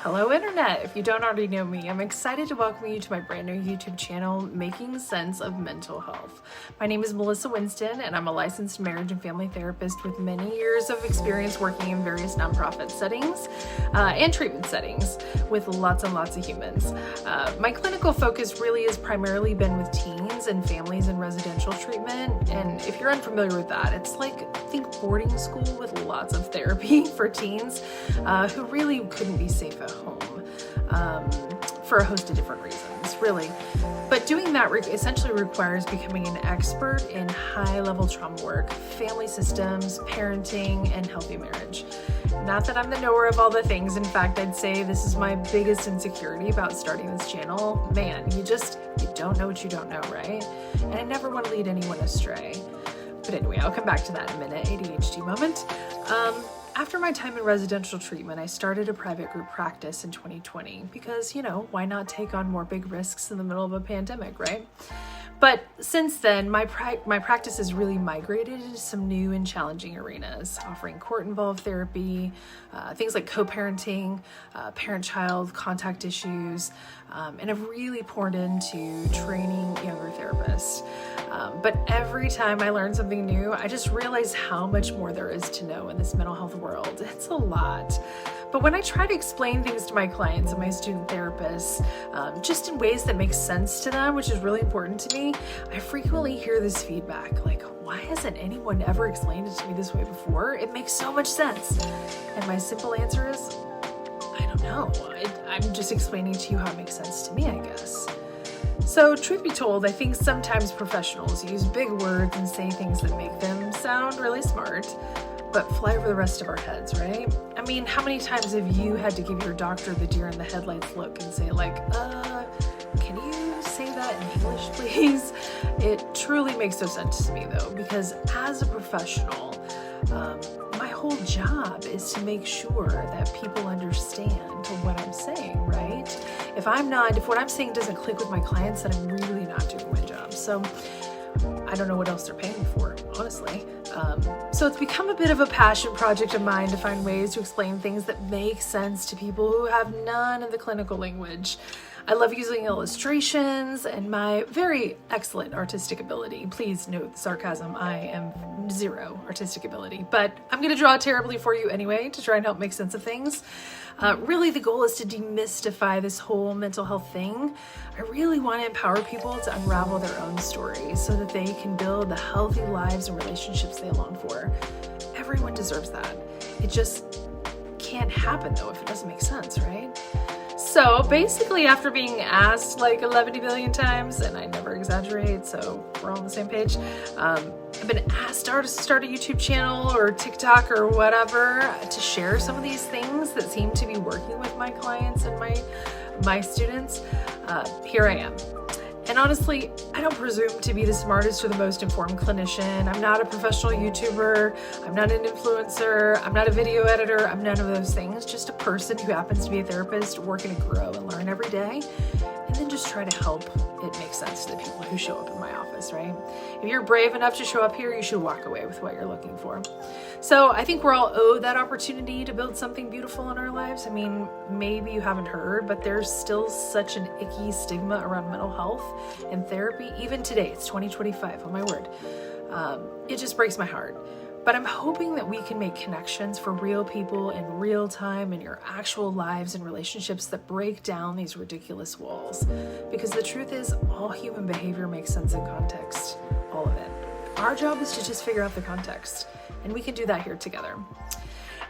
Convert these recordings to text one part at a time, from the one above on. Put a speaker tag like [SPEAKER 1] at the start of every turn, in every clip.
[SPEAKER 1] Hello Internet! If you don't already know me, I'm excited to welcome you to my brand new YouTube channel, Making Sense of Mental Health. My name is Melissa Winston and I'm a licensed marriage and family therapist with many years of experience working in various nonprofit settings and treatment settings with lots and lots of humans. My clinical focus really has primarily been with teens and families in residential treatment, and if you're unfamiliar with that, it's like, think boarding school with lots of therapy for teens who really couldn't be safe at home for a host of different reasons, really. But doing that essentially requires becoming an expert in high-level trauma work, family systems, parenting, and healthy marriage. Not that I'm the knower of all the things. In fact, I'd say this is my biggest insecurity about starting this channel. Man, you don't know what you don't know, right? And I never want to lead anyone astray. But anyway, I'll come back to that in a minute, ADHD moment. After my time in residential treatment, I started a private group practice in 2020 because, why not take on more big risks in the middle of a pandemic, right? But since then, my practice has really migrated into some new and challenging arenas, offering court-involved therapy, things like co-parenting, parent-child contact issues, and I've really poured into training younger therapists. But every time I learn something new, I just realize how much more there is to know in this mental health world. It's a lot. But when I try to explain things to my clients and my student therapists, just in ways that make sense to them, which is really important to me, I frequently hear this feedback, like, why hasn't anyone ever explained it to me this way before? It makes so much sense. And my simple answer is, I don't know. I'm just explaining to you how it makes sense to me, I guess. So truth be told, I think sometimes professionals use big words and say things that make them sound really smart, but fly over the rest of our heads, right? I mean, how many times have you had to give your doctor the deer in the headlights look and say like, can you say that in English, please? It truly makes no sense to me though, because as a professional, my whole job is to make sure that people understand what I'm saying, right? If what I'm saying doesn't click with my clients, then I'm really not doing my job. So I don't know what else they're paying me for, honestly. So it's become a bit of a passion project of mine to find ways to explain things that make sense to people who have none of the clinical language. I love using illustrations and my very excellent artistic ability. Please note the sarcasm, I am zero artistic ability, but I'm gonna draw terribly for you anyway to try and help make sense of things. Really, the goal is to demystify this whole mental health thing. I really want to empower people to unravel their own stories so that they can build the healthy lives and relationships they long for. Everyone deserves that. It just can't happen though if it doesn't make sense, right? So basically, after being asked like 11 billion times, and I never exaggerate, so we're all on the same page, I've been asked to start a YouTube channel or TikTok or whatever to share some of these things that seem to be working with my clients and my students. Here I am. And honestly, I don't presume to be the smartest or the most informed clinician. I'm not a professional YouTuber. I'm not an influencer. I'm not a video editor. I'm none of those things. Just a person who happens to be a therapist working to grow and learn every day. And then just try to help it make sense to the people who show up in my office, right? If you're brave enough to show up here, you should walk away with what you're looking for. So I think we're all owed that opportunity to build something beautiful in our lives. I mean, maybe you haven't heard, but there's still such an icky stigma around mental health and therapy. Even today, it's 2025, oh my word. It just breaks my heart. But I'm hoping that we can make connections for real people in real time in your actual lives and relationships that break down these ridiculous walls. Because the truth is, all human behavior makes sense in context, all of it. Our job is to just figure out the context, and we can do that here together.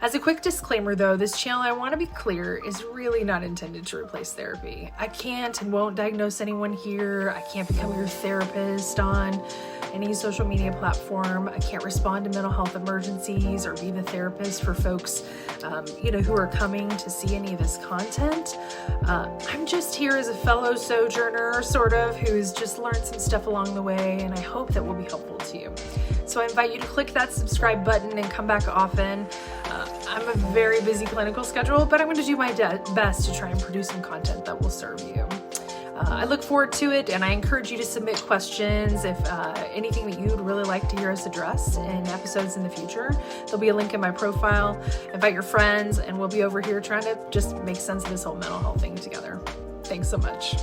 [SPEAKER 1] As a quick disclaimer though, this channel, I want to be clear, is really not intended to replace therapy. I can't and won't diagnose anyone here. I can't become your therapist on any social media platform. I can't respond to mental health emergencies or be the therapist for folks, who are coming to see any of this content. I'm just here as a fellow sojourner, sort of, who's just learned some stuff along the way, and I hope that will be helpful to you. So I invite you to click that subscribe button and come back often. I'm a very busy clinical schedule, but I'm going to do my best to try and produce some content that will serve you. I look forward to it, and I encourage you to submit questions if anything that you'd really like to hear us address in episodes in the future. There'll be a link in my profile. Invite your friends, and we'll be over here trying to just make sense of this whole mental health thing together. Thanks so much.